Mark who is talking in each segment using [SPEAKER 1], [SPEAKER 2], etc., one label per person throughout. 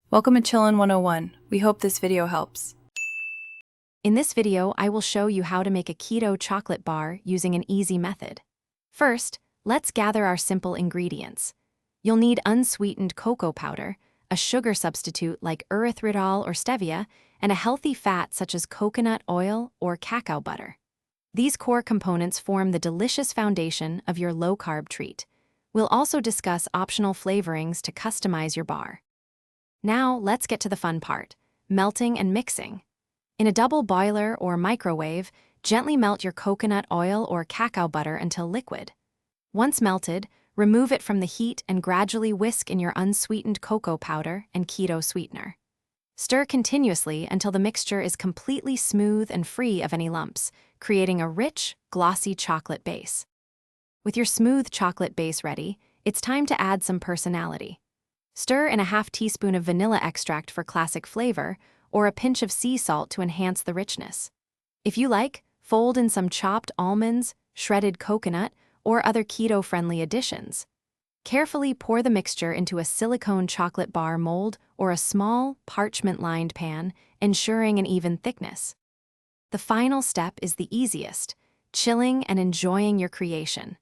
[SPEAKER 1] Welcome to Chillin' 101. We hope this video helps.
[SPEAKER 2] In this video, I will show you how to make a keto chocolate bar using an easy method. First, let's gather our simple ingredients. You'll need unsweetened cocoa powder, a sugar substitute like erythritol or stevia, and a healthy fat such as coconut oil or cacao butter. These core components form the delicious foundation of your low-carb treat. We'll also discuss optional flavorings to customize your bar. Now, let's get to the fun part, melting and mixing. In a double boiler or microwave, gently melt your coconut oil or cacao butter until liquid. Once melted, remove it from the heat and gradually whisk in your unsweetened cocoa powder and keto sweetener. Stir continuously until the mixture is completely smooth and free of any lumps, creating a rich, glossy chocolate base. With your smooth chocolate base ready, it's time to add some personality. Stir in a half teaspoon of vanilla extract for classic flavor, or a pinch of sea salt to enhance the richness. If you like, fold in some chopped almonds, shredded coconut, or other keto-friendly additions. Carefully pour the mixture into a silicone chocolate bar mold or a small, parchment-lined pan, ensuring an even thickness. The final step is the easiest, chilling and enjoying your creation.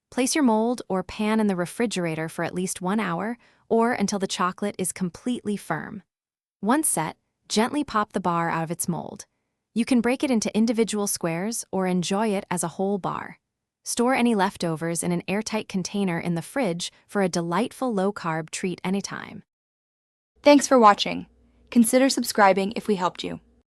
[SPEAKER 2] Place your mold or pan in the refrigerator for at least 1 hour or until the chocolate is completely firm. Once set, gently pop the bar out of its mold. You can break it into individual squares or enjoy it as a whole bar. Store any leftovers in an airtight container in the fridge for a delightful low-carb treat anytime.
[SPEAKER 1] Thanks for watching. Consider subscribing if we helped you.